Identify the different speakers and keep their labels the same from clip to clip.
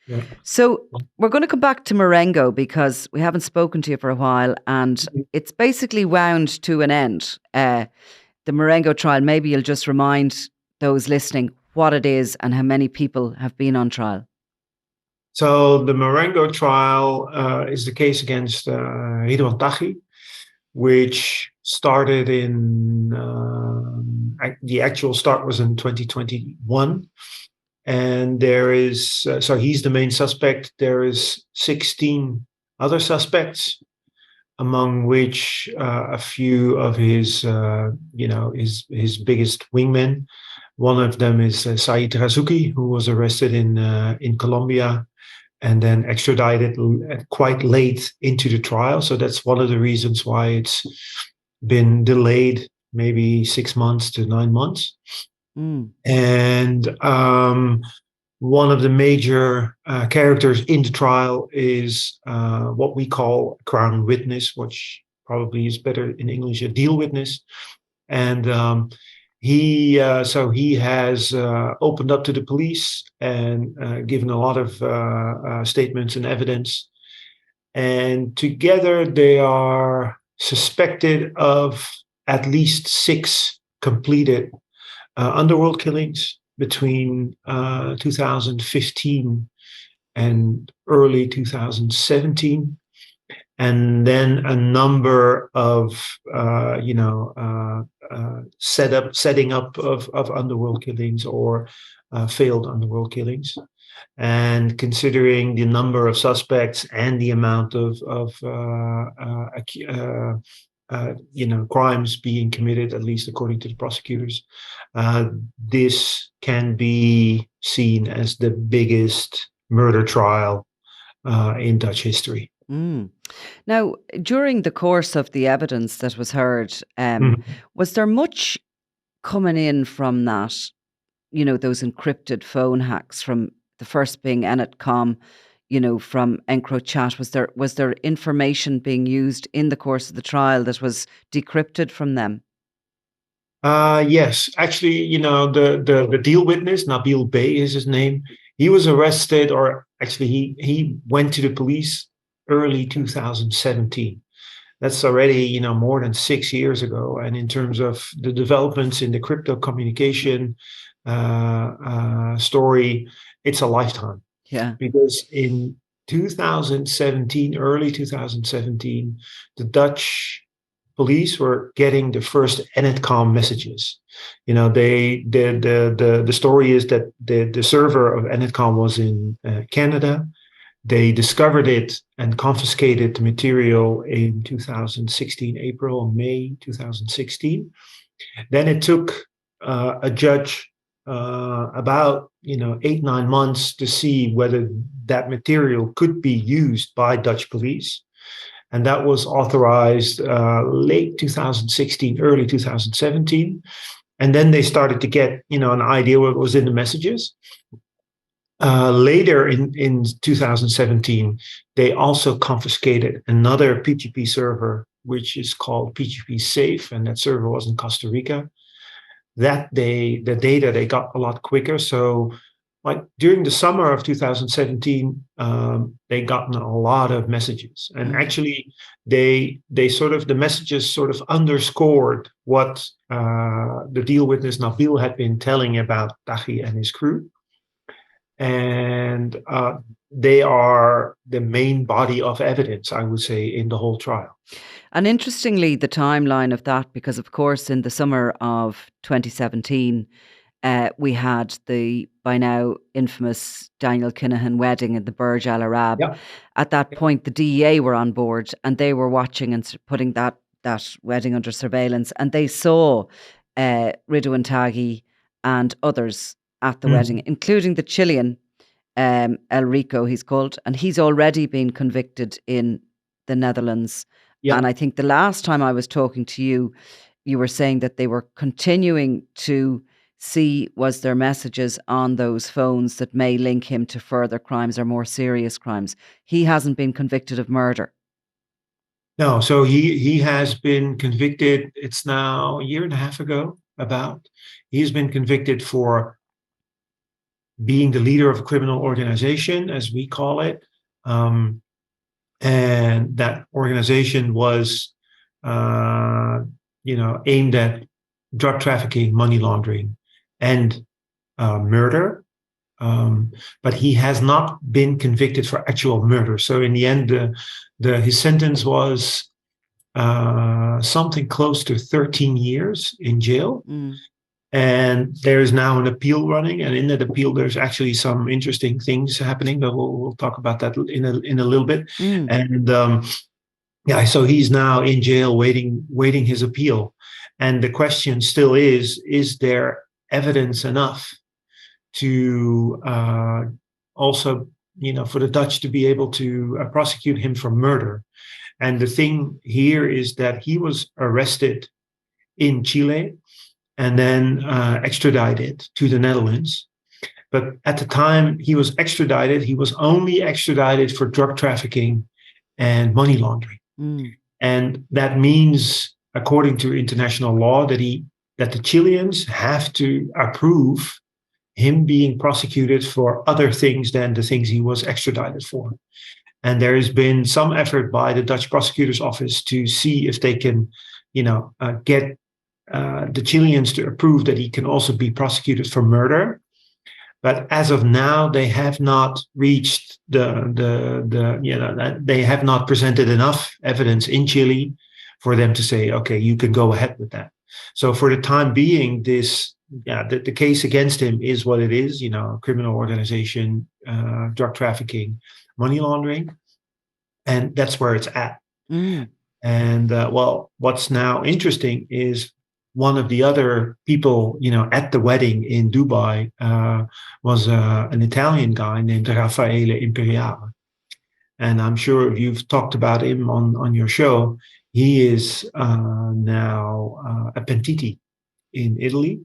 Speaker 1: Yeah.
Speaker 2: So we're going to come back to Marengo because we haven't spoken to you for a while, and it's basically wound to an end. The Marengo trial, maybe you'll just remind those listening what it is and how many people have been on trial.
Speaker 1: So the Marengo trial is the case against Ridouan Taghi, which started in, the actual start was in 2021. And there is, so he's the main suspect. There is 16 other suspects, among which a few of his, his biggest wingmen. One of them is Said Razouki, who was arrested in Colombia and then extradited quite late into the trial. So that's one of the reasons why it's been delayed, maybe 6 months to 9 months. And one of the major characters in the trial is what we call a crown witness, which probably is better in English, a deal witness. And he has opened up to the police and given a lot of statements and evidence. And together they are suspected of at least 6 completed Underworld killings between 2015 and early 2017, and then a number of setting up of Underworld killings or failed Underworld killings. And considering the number of suspects and the amount of crimes being committed, at least according to the prosecutors, this can be seen as the biggest murder trial in Dutch history.
Speaker 2: Now, during the course of the evidence that was heard, was there much coming in from that, those encrypted phone hacks, from the first being Ennetcom, from Encrochat? Was there information being used in the course of the trial that was decrypted from them?
Speaker 1: Yes, actually, the deal witness, Nabil Bey is his name. He was arrested, or actually he went to the police early 2017. That's already, more than 6 years ago. And in terms of the developments in the crypto communication story, it's a lifetime.
Speaker 2: Yeah.
Speaker 1: Because in 2017, early 2017, the Dutch police were getting the first Ennetcom messages. The story is that the server of Ennetcom was in Canada. They discovered it and confiscated the material in 2016, April or May 2016. Then it took a judge about 8-9 months to see whether that material could be used by Dutch police. And that was authorized late 2016, early 2017. And then they started to get, an idea what was in the messages. Later in 2017, they also confiscated another PGP server, which is called PGP Safe, and that server was in Costa Rica. The data they got a lot quicker. So, like during the summer of 2017, they gotten a lot of messages, and actually, the messages sort of underscored what the deal witness Nabil had been telling about Taghi and his crew. And they are the main body of evidence, I would say, in the whole trial.
Speaker 2: And interestingly, the timeline of that, because of course, in the summer of 2017, we had the by now infamous Daniel Kinahan wedding in the Burj Al Arab.
Speaker 1: Yeah.
Speaker 2: At that point, the DEA were on board and they were watching and putting that wedding under surveillance. And they saw Ridouan Taghi and others at the wedding, including the Chilean El Rico, he's called, and he's already been convicted in the Netherlands. Yeah. And I think the last time I was talking to you, you were saying that they were continuing to see was there messages on those phones that may link him to further crimes or more serious crimes. He hasn't been convicted of murder.
Speaker 1: No, so he has been convicted. It's now a year and a half ago, about. He's been convicted for being the leader of a criminal organization, as we call it. And that organization was, aimed at drug trafficking, money laundering, and murder. But he has not been convicted for actual murder. So in the end, his sentence was something close to 13 years in jail. And there is now an appeal running, and in that appeal, there's actually some interesting things happening. But we'll talk about that in a little bit. And so he's now in jail waiting his appeal. And the question still is there evidence enough to also, for the Dutch to be able to prosecute him for murder? And the thing here is that he was arrested in Chile and then extradited to the Netherlands. But at the time he was extradited, he was only extradited for drug trafficking and money laundering. And that means, according to international law, that the Chileans have to approve him being prosecuted for other things than the things he was extradited for. And there has been some effort by the Dutch prosecutor's office to see if they can, get the Chileans to approve that he can also be prosecuted for murder. But as of now, they have not reached they have not presented enough evidence in Chile for them to say, okay, you can go ahead with that. So for the time being, the case against him is what it is, criminal organization, drug trafficking, money laundering, and that's where it's at. And what's now interesting is one of the other people, at the wedding in Dubai was an Italian guy named Raffaele Imperiale. And I'm sure you've talked about him on your show. He is now a pentiti in Italy.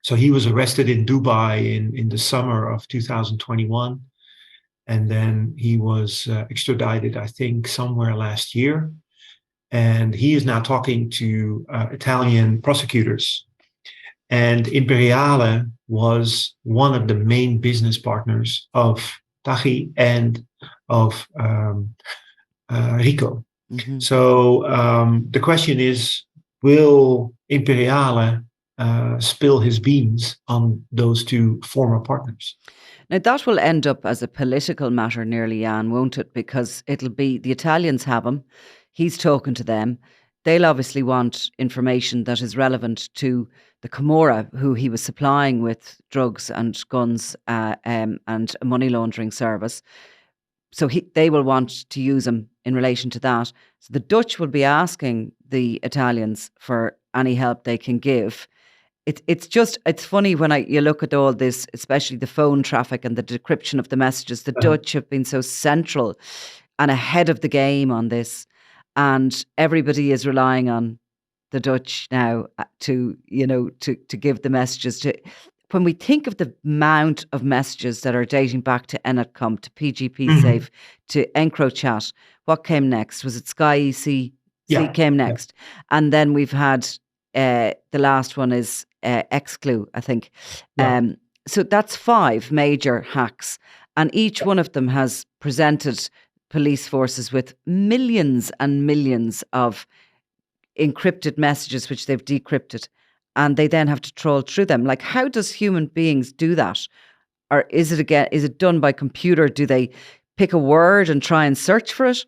Speaker 1: So he was arrested in Dubai in the summer of 2021. And then he was extradited, I think, somewhere last year. And he is now talking to Italian prosecutors. And Imperiale was one of the main business partners of Taghi and of Rico. So the question is, will Imperiale spill his beans on those two former partners?
Speaker 2: Now, that will end up as a political matter nearly, Jan, won't it? Because it'll be the Italians have him. He's talking to them. They'll obviously want information that is relevant to the Camorra, who he was supplying with drugs and guns and a money laundering service. So they will want to use him in relation to that. So the Dutch will be asking the Italians for any help they can give. It's funny when you look at all this, especially the phone traffic and the decryption of the messages. The Dutch have been so central and ahead of the game on this. And everybody is relying on the Dutch now to give the messages. When we think of the amount of messages that are dating back to Ennetcom, to PGP Safe, to Encrochat, what came next? Was it Sky EC?
Speaker 1: Yeah.
Speaker 2: Came next. Yeah. And then we've had the last one is Exclu, I think. Yeah. So that's 5 major hacks. And each one of them has presented police forces with millions and millions of encrypted messages, which they've decrypted, and they then have to troll through them. Like, how does human beings do that? Or is it done by computer? Do they pick a word and try and search for it?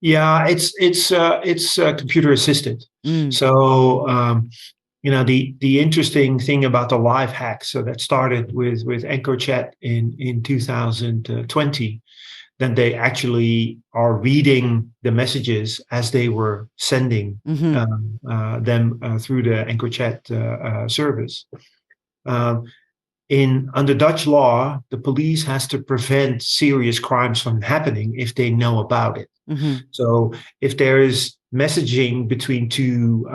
Speaker 1: Yeah, it's computer assisted. So the interesting thing about the live hacks, so that started with Encrochat in 2020. Then they actually are reading the messages as they were sending them through the Encrochat service. Under Dutch law, the police has to prevent serious crimes from happening if they know about it. So if there is messaging between two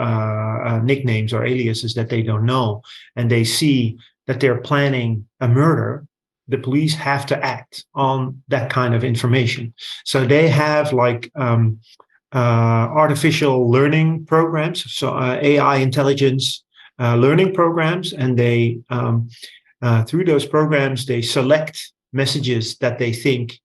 Speaker 1: nicknames or aliases that they don't know, and they see that they're planning a murder, the police have to act on that kind of information. So they have artificial learning programs, so AI intelligence learning programs, and they through those programs, they select messages that they think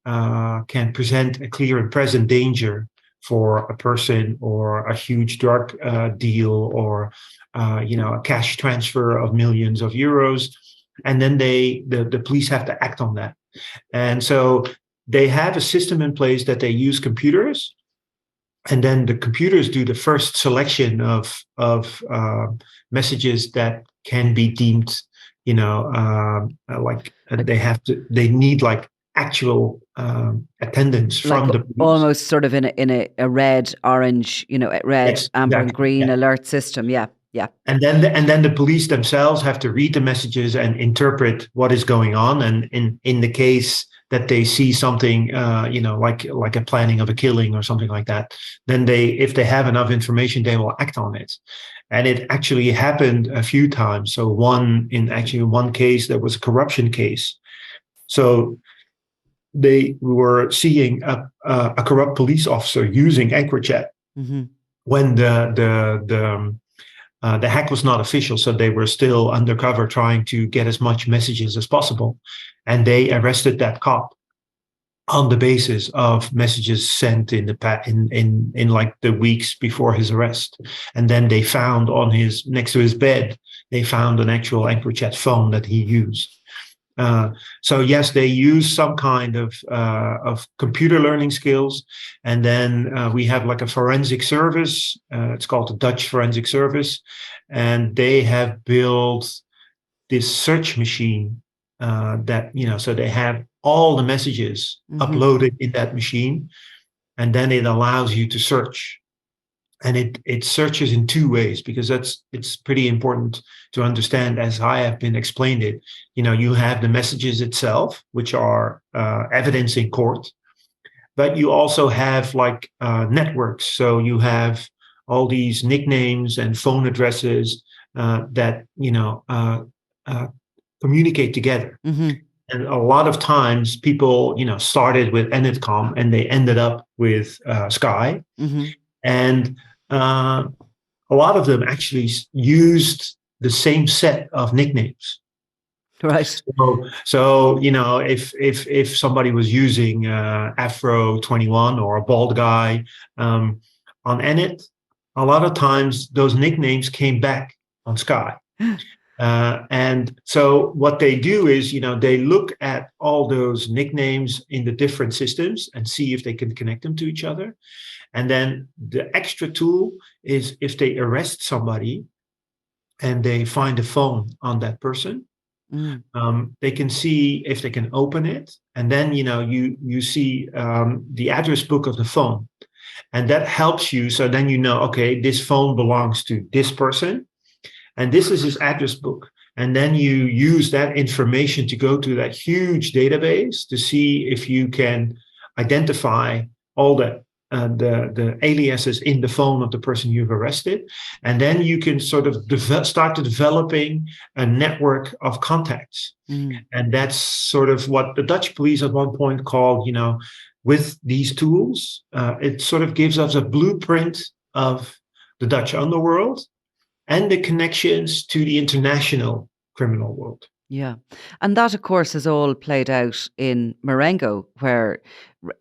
Speaker 1: can present a clear and present danger for a person or a huge drug deal or a cash transfer of millions of euros, and then the police have to act on that. And so they have a system in place that they use computers, and then the computers do the first selection of messages that can be deemed, they need like actual attendance from the police.
Speaker 2: Almost sort of in a red, orange, red,
Speaker 1: Yes,
Speaker 2: amber,
Speaker 1: exactly.
Speaker 2: and green alert system. Yeah.
Speaker 1: And then the police themselves have to read the messages and interpret what is going on. And in the case that they see something, like a planning of a killing or something like that, then if they have enough information, they will act on it. And it actually happened a few times. So one case, there was a corruption case. So they were seeing a corrupt police officer using Encrochat when the hack was not official, so they were still undercover trying to get as much messages as possible. And they arrested that cop on the basis of messages sent in like the weeks before his arrest. And then they found next to his bed, they found an actual Encrochat phone that he used. So yes, they use some kind of computer learning skills, and then we have like a forensic service. It's called the Dutch Forensic Service, and they have built this search machine so they have all the messages uploaded in that machine, and then it allows you to search. And it searches in two ways, because it's pretty important to understand, as I have been explained it. You have the messages itself, which are evidence in court, but you also have like networks. So you have all these nicknames and phone addresses that communicate together. And a lot of times people started with Ennetcom and they ended up with Sky. And a lot of them actually used the same set of nicknames.
Speaker 2: Right.
Speaker 1: So if somebody was using Afro 21 or a bald guy on Ennet, a lot of times those nicknames came back on Sky. And so what they do is, they look at all those nicknames in the different systems and see if they can connect them to each other. And then the extra tool is if they arrest somebody and they find a phone on that person, they can see if they can open it. And then, you see the address book of the phone. And that helps you. So then okay, this phone belongs to this person. And this is his address book. And then you use that information to go to that huge database to see if you can identify all the aliases in the phone of the person you've arrested. And then you can sort of start developing a network of contacts. And that's sort of what the Dutch police at one point called, with these tools, it sort of gives us a blueprint of the Dutch underworld and the connections to the international criminal world.
Speaker 2: Yeah. And that, of course, is all played out in Marengo, where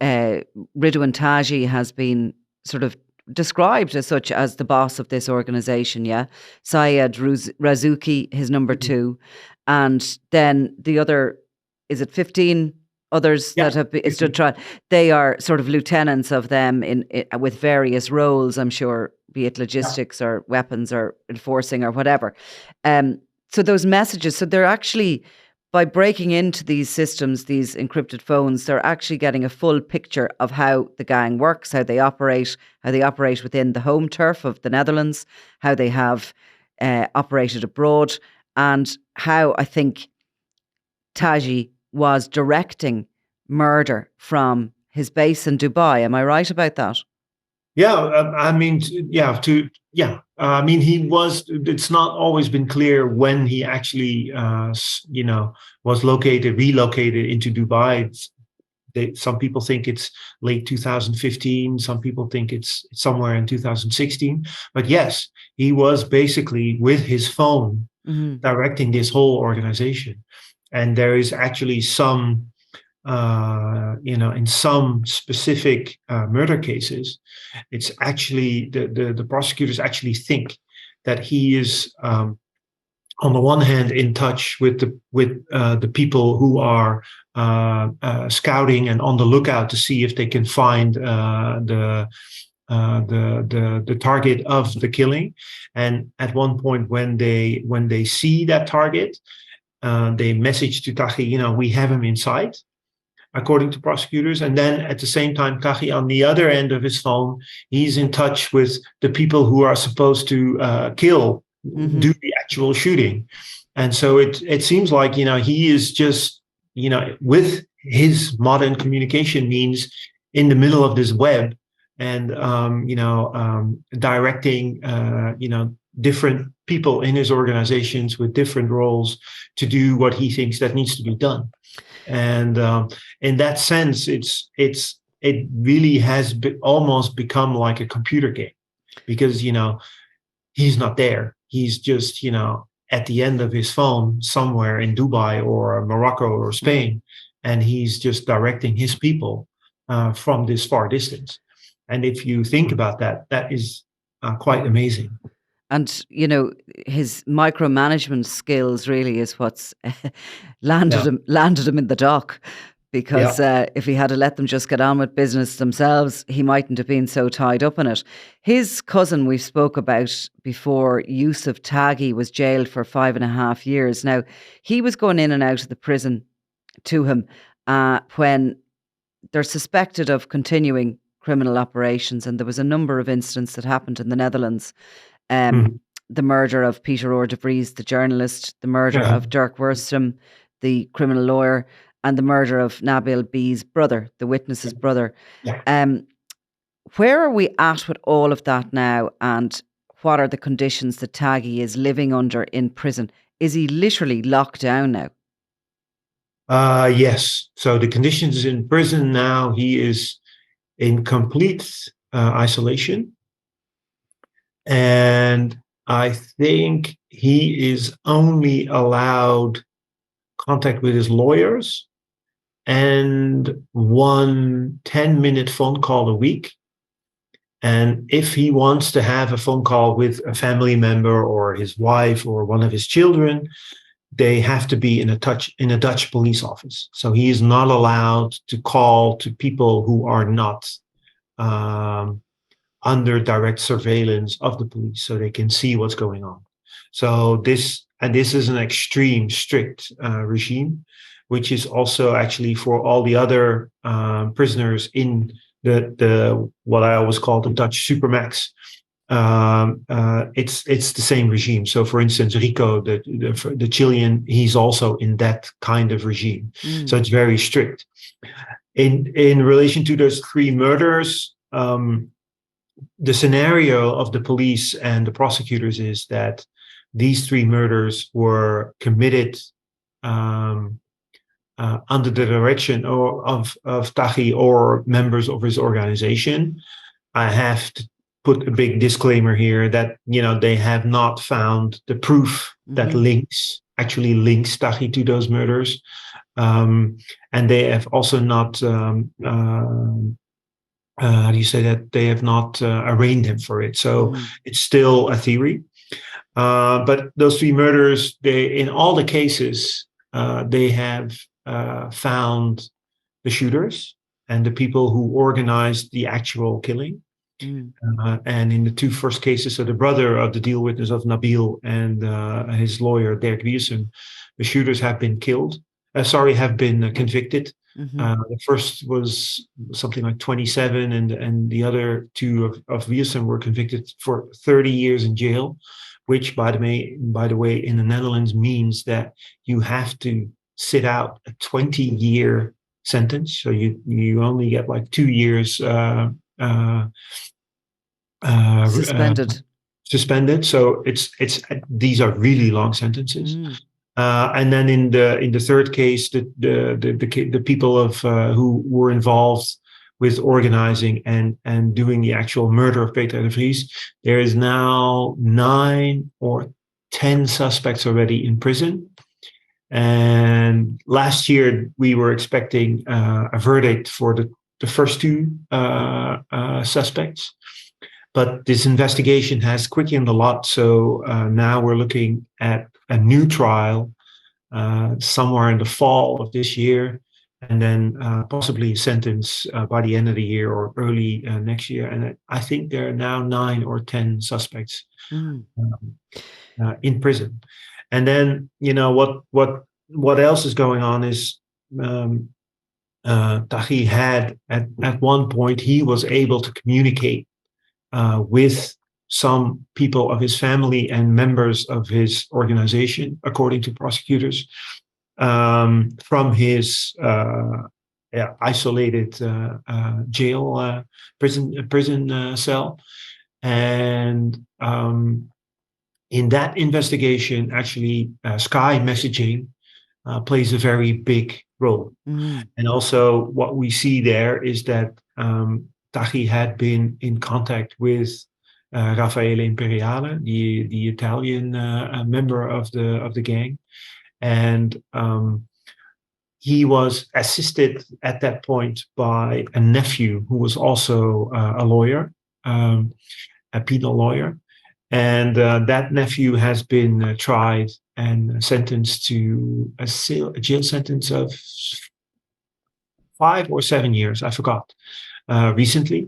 Speaker 2: Ridouan Taghi has been sort of described as such as the boss of this organization. Yeah. Syed Razouki, his number two. And then the other, is it 15 others that have been stood trial? They are sort of lieutenants of them with various roles, I'm sure, be it logistics or weapons or enforcing or whatever. So those messages, so they're actually, by breaking into these systems, these encrypted phones, they're actually getting a full picture of how the gang works, how they operate within the home turf of the Netherlands, how they have operated abroad, and how I think Taghi was directing murder from his base in Dubai. Am I right about that?
Speaker 1: He was. It's not always been clear when he actually, was relocated into Dubai. Some people think it's late 2015. Some people think it's somewhere in 2016. But yes, he was basically with his phone directing this whole organization. And there is actually some, in some specific murder cases, it's actually the prosecutors actually think that he is, on the one hand, in touch with the people who are scouting and on the lookout to see if they can find the target of the killing. And at one point, when they see that target, they message to Taghi, we have him in sight, according to prosecutors. And then at the same time, Taghi, on the other end of his phone, he's in touch with the people who are supposed to kill, do the actual shooting. And so it seems like, he is just, with his modern communication means, in the middle of this web, and, directing, different people in his organizations with different roles to do what he thinks that needs to be done. And in that sense, it really has almost become like a computer game, because, he's not there. He's just, at the end of his phone somewhere in Dubai or Morocco or Spain, and he's just directing his people from this far distance. And if you think about that, that is quite amazing.
Speaker 2: And, his micromanagement skills really is what's landed him in the dock. Because if he had to let them just get on with business themselves, he mightn't have been so tied up in it. His cousin we spoke about before, Yusuf Taghi, was jailed for 5.5 years. Now, he was going in and out of the prison to him when they're suspected of continuing criminal operations. And there was a number of incidents that happened in the Netherlands. The murder of Peter R. de Vries, the journalist, the murder of Dirk Wiersum, the criminal lawyer, and the murder of Nabil B's brother, the witness's brother. Where are we at with all of that now, and what are the conditions that Taghi is living under in prison? Is he literally locked down now?
Speaker 1: Yes. So the conditions in prison now, he is in complete isolation. And I think he is only allowed contact with his lawyers and one 10-minute phone call a week. And if he wants to have a phone call with a family member or his wife or one of his children, they have to be in a Dutch police office. So he is not allowed to call to people who are not under direct surveillance of the police, so they can see what's going on. So this is an extreme strict regime, which is also actually for all the other prisoners in the what I always call the Dutch supermax. It's the same regime. So, for instance, Rico, the Chilean, he's also in that kind of regime. So it's very strict. In relation to those 3 murders, the scenario of the police and the prosecutors is that these 3 murders were committed under the direction of Taghi or members of his organization. I have to put a big disclaimer here that they have not found the proof that actually links Taghi to those murders, and they have also not. How do you say that? They have not arraigned him for it. So it's still a theory. But those 3 murders, in all the cases, they have found the shooters and the people who organized the actual killing. And in the 2 first cases, so the brother of the deal witness of Nabil and his lawyer, Dirk Wiersum, the shooters have been convicted. The first was something like 27, and the other 2 of Wiersum were convicted for 30 years in jail, which, by the way, in the Netherlands means that you have to sit out a 20-year sentence. So you only get like 2 years suspended. So these are really long sentences. And then in the third case, the people of who were involved with organizing and doing the actual murder of Peter R. de Vries, there is now 9 or 10 suspects already in prison. And last year, we were expecting a verdict for the first two suspects. But this investigation has quickened a lot. So now we're looking at a new trial somewhere in the fall of this year, and then possibly a sentence by the end of the year or early next year. And I think there are now 9 or 10 suspects in prison. And then, what else is going on is Taghi had at one point, he was able to communicate with some people of his family and members of his organization, according to prosecutors, from his isolated jail prison cell. And in that investigation, actually, Sky messaging plays a very big role. And also what we see there is that Taghi had been in contact with Raffaele Imperiale, the Italian member of the gang, and he was assisted at that point by a nephew who was also a lawyer, a penal lawyer, and that nephew has been tried and sentenced to a jail sentence of 5 or 7 years, I forgot, recently.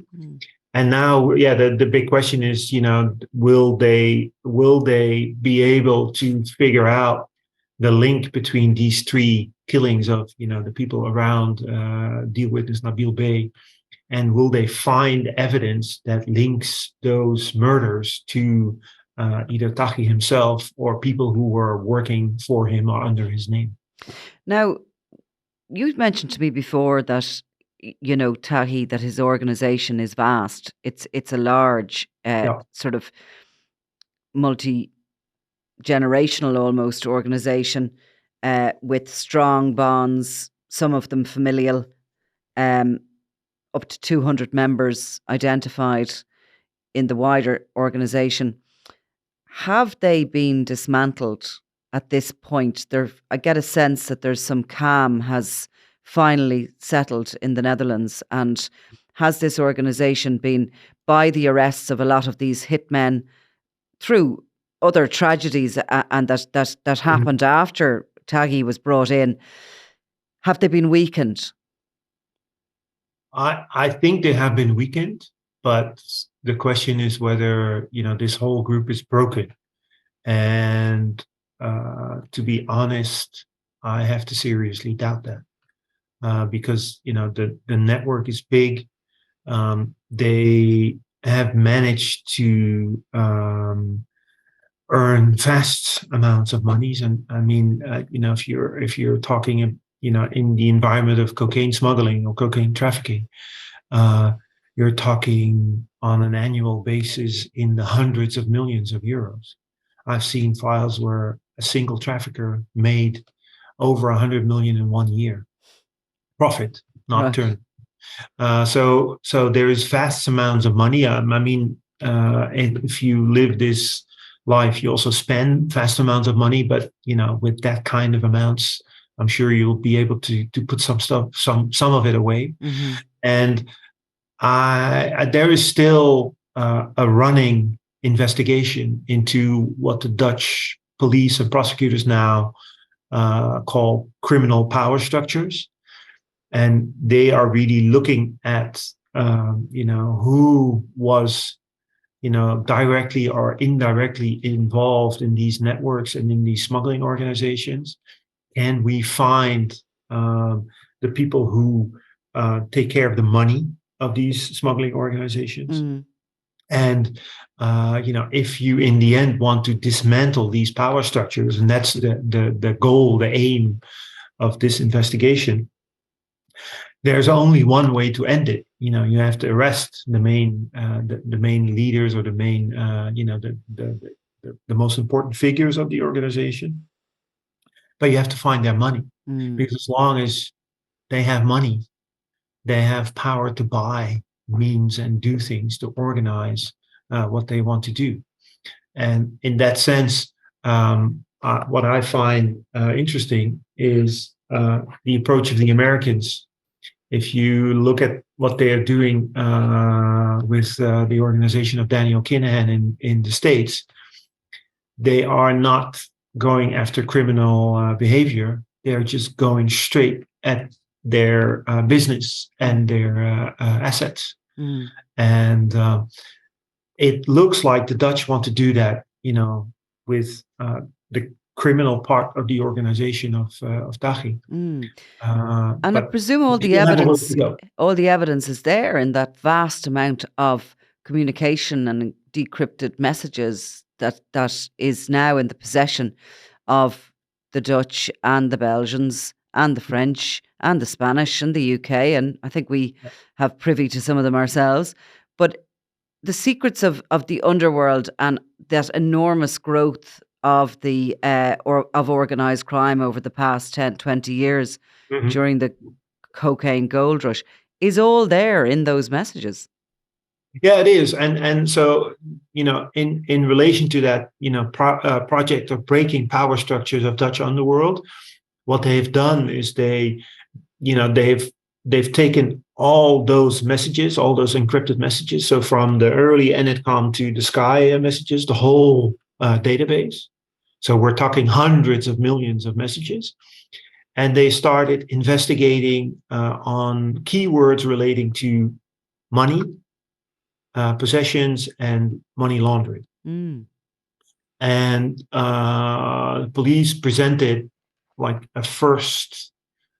Speaker 1: And now, the big question is, will they be able to figure out the link between these 3 killings of, the people around deal witness Nabil Bey, and will they find evidence that links those murders to either Taghi himself or people who were working for him or under his name?
Speaker 2: Now, you mentioned to me before that, Taghi, that his organization is vast. It's a large sort of multi-generational almost organization with strong bonds, some of them familial, up to 200 members identified in the wider organization. Have they been dismantled at this point? I get a sense that there's some calm has finally settled in the Netherlands. And has this organization been, by the arrests of a lot of these hitmen through other tragedies and that happened after Taghi was brought in, have they been weakened?
Speaker 1: I think they have been weakened, but the question is whether, this whole group is broken. And to be honest, I have to seriously doubt that. Because the network is big. They have managed to earn vast amounts of monies, and I mean, if you're talking, in the environment of cocaine smuggling or cocaine trafficking, you're talking on an annual basis in the hundreds of millions of euros. I've seen files where a single trafficker made over 100 million in 1 year. Profit, not turn. So there is vast amounts of money. And if you live this life, you also spend vast amounts of money. But with that kind of amounts, I'm sure you'll be able to put some of it away. And there is still a running investigation into what the Dutch police and prosecutors now call criminal power structures. And they are really looking at, who was, directly or indirectly involved in these networks and in these smuggling organizations. And we find the people who take care of the money of these smuggling organizations. And, if you in the end want to dismantle these power structures, and that's the goal, the aim of this investigation, there's only one way to end it. You have to arrest the main leaders or the main, the most important figures of the organization. But you have to find their money, because as long as they have money, they have power to buy means and do things to organize what they want to do. And in that sense, what I find interesting is the approach of the Americans. If you look at what they are doing with the organization of Daniel Kinahan in the States, they are not going after criminal behavior. They're just going straight at their business and their assets. And it looks like the Dutch want to do that, with the criminal part of the organization of Taghi.
Speaker 2: And I presume all the evidence is there in that vast amount of communication and decrypted messages that is now in the possession of the Dutch and the Belgians and the French and the Spanish and the UK, and I think we have privy to some of them ourselves. But the secrets of the underworld and that enormous growth of the of organized crime over the past 10, 20 years during the cocaine gold rush is all there in those messages.
Speaker 1: Yeah, it is. And so, in relation to that, project of breaking power structures of Dutch underworld, what they've done is they've taken all those messages, all those encrypted messages. So from the early Ennetcom to the Sky messages, the whole database. So we're talking hundreds of millions of messages. And they started investigating on keywords relating to money, possessions, and money laundering. And police presented like a first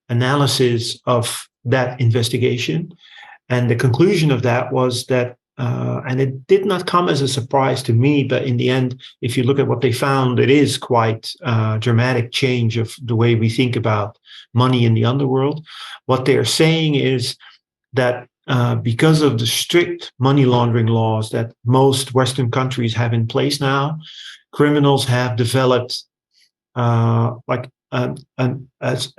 Speaker 1: analysis of that investigation. And the conclusion of that was that, and it did not come as a surprise to me, but in the end, if you look at what they found, it is quite a dramatic change of the way we think about money in the underworld. What they're saying is that because of the strict money laundering laws that most Western countries have in place now, criminals have developed like a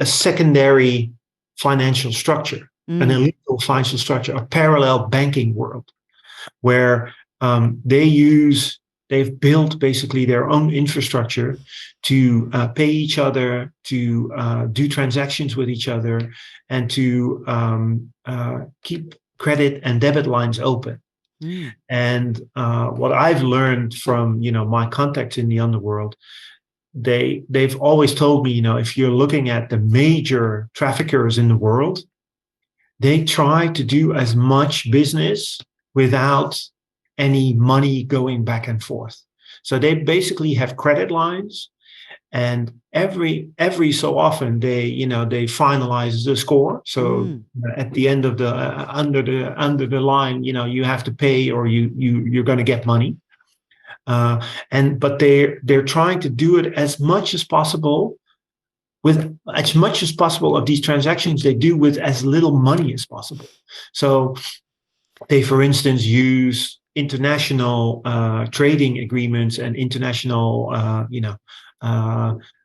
Speaker 1: secondary financial structure, an illegal financial structure, a parallel banking world, where they've built basically their own infrastructure to pay each other, to do transactions with each other, and to keep credit and debit lines open. And what I've learned from my contacts in the underworld, they've always told me, if you're looking at the major traffickers in the world, they try to do as much business without any money going back and forth. So they basically have credit lines, and every so often they finalize the score. So at the end of the under the line, you have to pay, or you're going to get money. But they're trying to do it as much as possible. With as much as possible of these transactions, they do with as little money as possible. So they, for instance, use international trading agreements and international,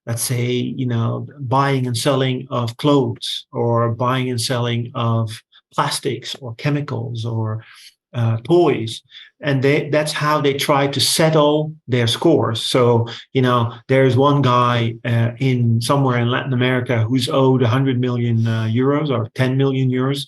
Speaker 1: let's say, buying and selling of clothes, or buying and selling of plastics or chemicals or toys. And that's how they try to settle their scores. So, there's one guy somewhere in Latin America who's owed 100 million euros or 10 million euros.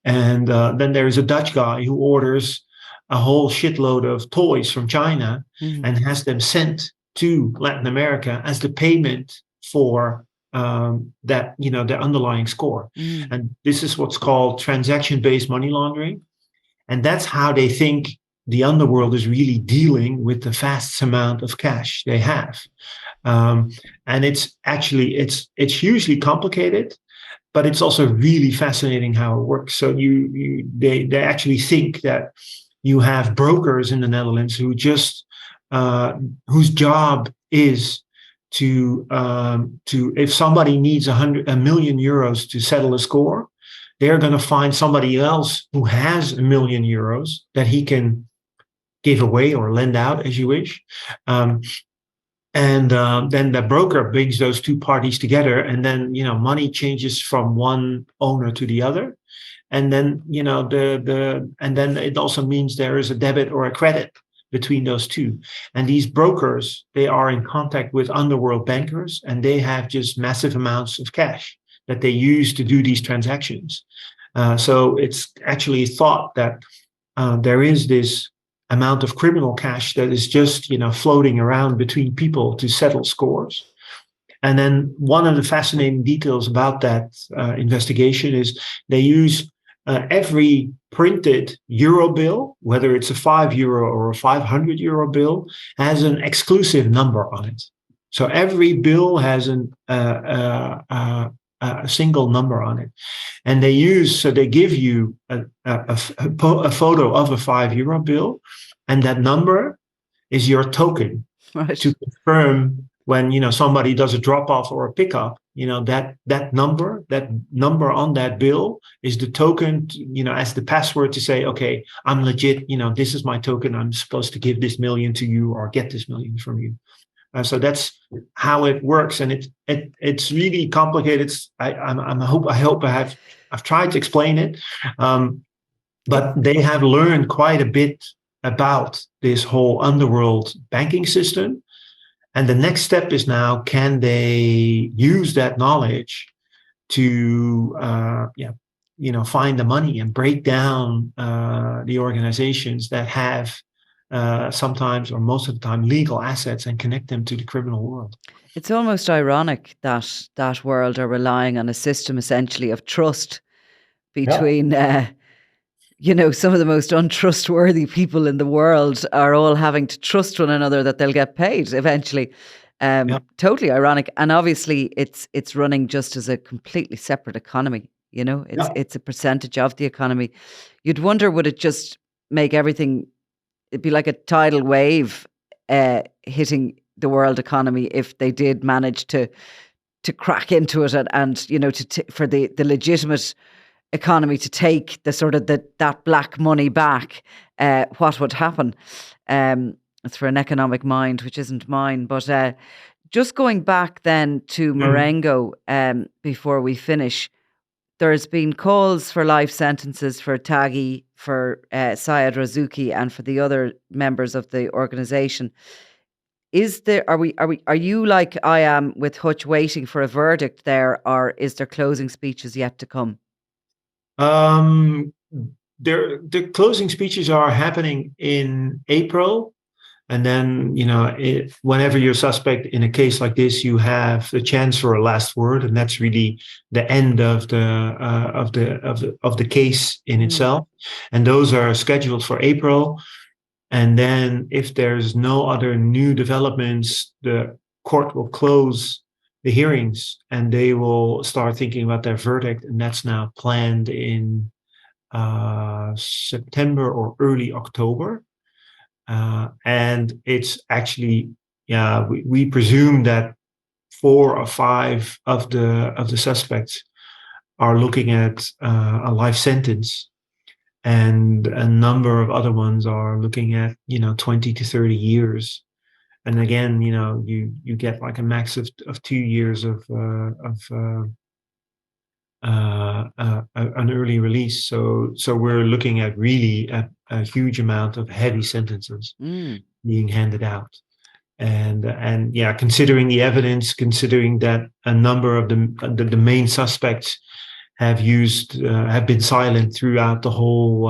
Speaker 1: And then there's a Dutch guy who orders a whole shitload of toys from China and has them sent to Latin America as the payment for that, their underlying score. And this is what's called transaction-based money laundering. And that's how they think the underworld is really dealing with the vast amount of cash they have. And it's actually, it's hugely complicated, but it's also really fascinating how it works. So they actually think that you have brokers in the Netherlands who just whose job is to if somebody needs 1 million euros to settle a score, they're going to find somebody else who has 1 million euros that he can give away or lend out as you wish. And then the broker brings those two parties together, and then money changes from one owner to the other, and then and then it also means there is a debit or a credit between those two. And these brokers, they are in contact with underworld bankers, and they have just massive amounts of cash that they use to do these transactions. So it's actually thought that there is this amount of criminal cash that is just, floating around between people to settle scores. And then one of the fascinating details about that investigation is they use every printed euro bill, whether it's a €5 or a €500 bill, has an exclusive number on it. So every bill has a single number on it. And they give you a photo of a €5 bill, and that number is your token to confirm when somebody does a drop off or a pickup. That number on that bill is the token, as the password to say, okay, I'm legit. This is my token. I'm supposed to give this million to you or get this million from you. So that's how it works, and it's really complicated. I hope I've tried to explain it, but they have learned quite a bit about this whole underworld banking system. And the next step is now, can they use that knowledge to, find the money and break down the organizations that have sometimes or most of the time legal assets and connect them to the criminal world.
Speaker 2: It's almost ironic that that world are relying on a system essentially of trust between some of the most untrustworthy people in the world are all having to trust one another that they'll get paid eventually. Totally ironic. And obviously it's running just as a completely separate economy. It's a percentage of the economy. You'd wonder, would it just make everything, it'd be like a tidal wave hitting the world economy if they did manage to crack into it and for the legitimate economy to take the sort of that black money back, what would happen? It's for an economic mind, which isn't mine. But just going back then to Marengo, before we finish, there's been calls for life sentences for Taghi, for Syed Razouki, and for the other members of the organization. Are you like I am with Hutch waiting for a verdict there, or is there closing speeches yet to come?
Speaker 1: The closing speeches are happening in April, and then whenever you're suspect in a case like this, you have the chance for a last word, and that's really the end of the case in itself. And those are scheduled for April. And then, if there's no other new developments, the court will close the hearings and they will start thinking about their verdict. And that's now planned in September or early October. And it's actually, we presume that 4 or 5 of the suspects are looking at a life sentence, and a number of other ones are looking at 20 to 30 years. And again, you get like a max of 2 years of an early release. So we're looking at really a huge amount of heavy sentences being handed out. And considering the evidence, considering that a number of the main suspects have been silent throughout the whole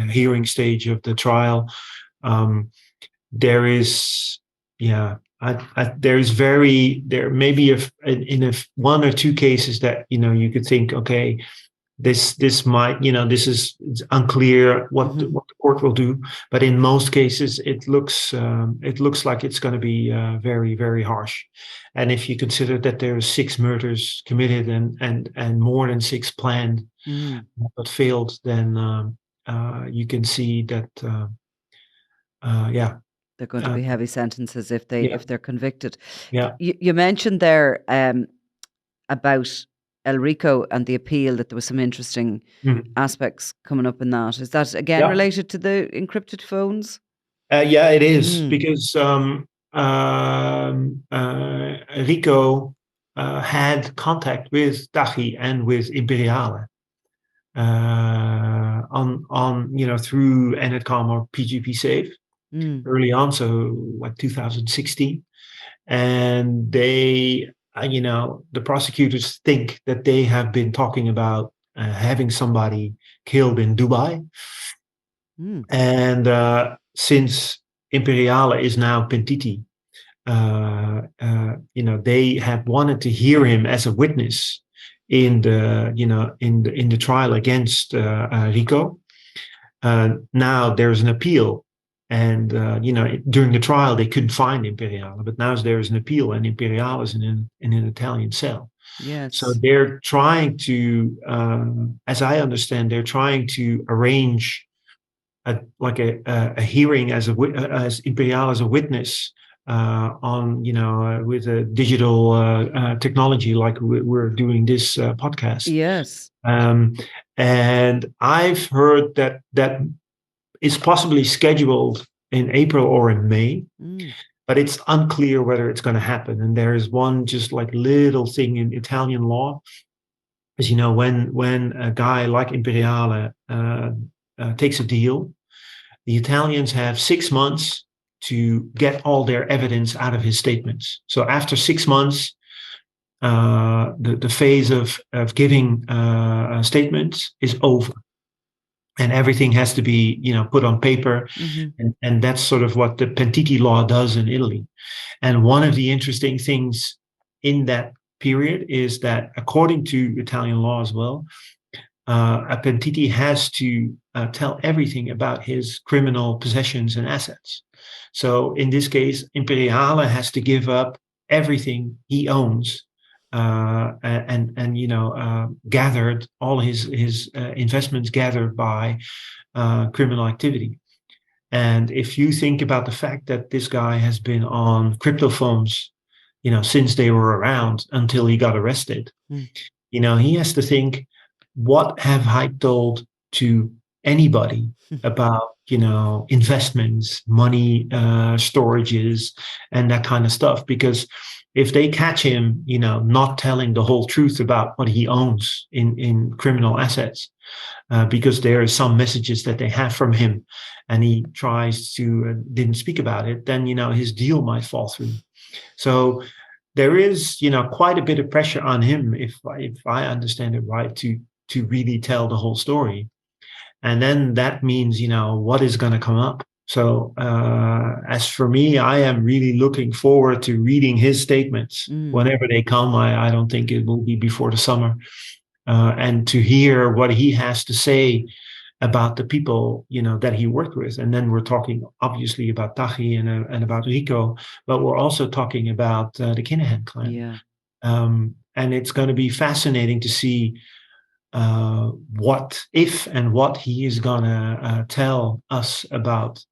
Speaker 1: hearing stage of the trial, there is there may be in 1 or 2 cases that you could think, okay, this might, it's unclear what the court will do, but in most cases it looks like it's going to be very, very harsh. And if you consider that there are 6 murders committed and more than 6 planned but failed, then you can see that
Speaker 2: they're going to be heavy sentences if they're convicted.
Speaker 1: Yeah.
Speaker 2: You mentioned there about El Rico and the appeal, that there was some interesting aspects coming up in that. Is that again related to the encrypted phones?
Speaker 1: Yeah, it is, because Rico had contact with Taghi and with Imperiale on through Ennetcom or PGP Safe. early on, so like 2016. And they, the prosecutors think that they have been talking about having somebody killed in Dubai. And since Imperiale is now pentiti, they had wanted to hear him as a witness in the trial against Rico. Now there's an appeal, and during the trial they couldn't find Imperiale, but now there's an appeal, and Imperiale is in an Italian cell.
Speaker 2: Yes.
Speaker 1: So they're trying to, as I understand, they're trying to arrange a hearing as Imperiale as a witness with a digital technology, like we're doing this podcast.
Speaker 2: Yes.
Speaker 1: And I've heard that is possibly scheduled in April or in May, but it's unclear whether it's going to happen. And there is one just like little thing in Italian law, as you know, when a guy like Imperiale takes a deal, the Italians have 6 months to get all their evidence out of his statements. So after 6 months, the phase of giving statements is over, and everything has to be put on paper, and that's sort of what the pentiti law does in Italy. And one of the interesting things in that period is that, according to Italian law as well, a pentiti has to tell everything about his criminal possessions and assets. So in this case, Imperiale has to give up everything he owns, and gathered all his investments gathered by criminal activity. And if you think about the fact that this guy has been on crypto phones, since they were around until he got arrested, he has to think, what have I told to anybody about, investments, money, storages, and that kind of stuff? Because if they catch him, not telling the whole truth about what he owns in criminal assets, because there are some messages that they have from him, and he tries to didn't speak about it, then his deal might fall through. So there is quite a bit of pressure on him, if I understand it right, to really tell the whole story. And then that means what is going to come up. So as for me, I am really looking forward to reading his statements whenever they come. I don't think it will be before the summer, and to hear what he has to say about the people that he worked with. And then we're talking obviously about Taghi and about Rico, but we're also talking about the Kinahan clan.
Speaker 2: Yeah.
Speaker 1: And it's going to be fascinating to see what he is going to tell us about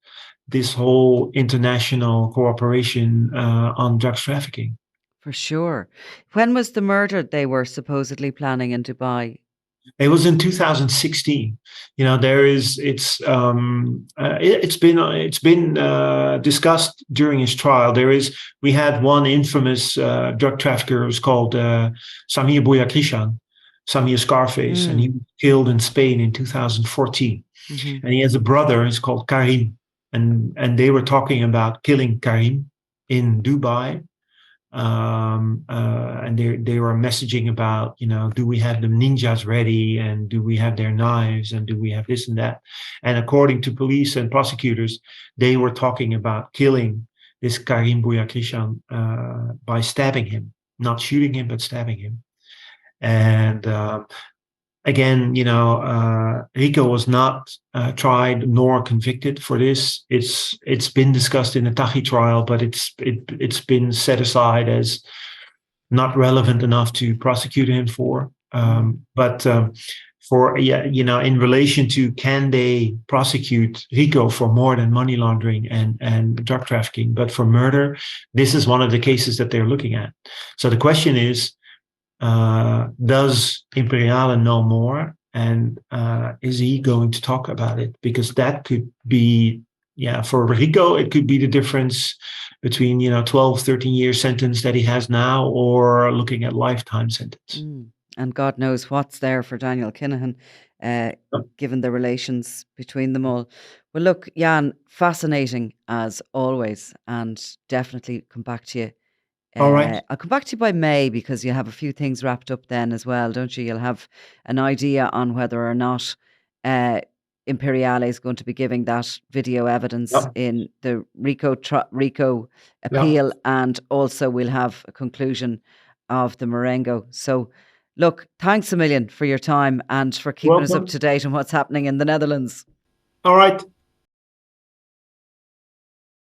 Speaker 1: this whole international cooperation on drugs trafficking.
Speaker 2: For sure. When was the murder they were supposedly planning in Dubai?
Speaker 1: It was in 2016. It's been discussed during his trial. We had one infamous drug trafficker who's called Samir Bouyakrishan, Samir Scarface, and he was killed in Spain in 2014. And he has a brother, he's called Karim, and they were talking about killing Karim in Dubai. And they were messaging about, do we have the ninjas ready, and do we have their knives, and do we have this and that? And according to police and prosecutors, they were talking about killing this Karim Bouyakrishan by stabbing him, not shooting him, but stabbing him. And again, Rico was not tried nor convicted for this. It's been discussed in the Taghi trial, but it's been set aside as not relevant enough to prosecute him for. But in relation to, can they prosecute Rico for more than money laundering and drug trafficking, but for murder, this is one of the cases that they're looking at. So the question is, does Imperiale know more, and is he going to talk about it? Because that could be, for Rico, it could be the difference between 12, 13 year sentence that he has now, or looking at lifetime sentence.
Speaker 2: And God knows what's there for Daniel Kinahan, given the relations between them all. Well, look, Jan, fascinating as always, and definitely come back to you.
Speaker 1: All right.
Speaker 2: I'll come back to you by May, because you have a few things wrapped up then as well, don't you? You'll have an idea on whether or not Imperiale is going to be giving that video evidence
Speaker 1: Yeah.
Speaker 2: in the RICO
Speaker 1: Yeah.
Speaker 2: appeal, and also we'll have a conclusion of the Marengo. So, look, thanks a million for your time and for keeping us up
Speaker 1: Welcome.
Speaker 2: to date on what's happening in the Netherlands.
Speaker 1: All right.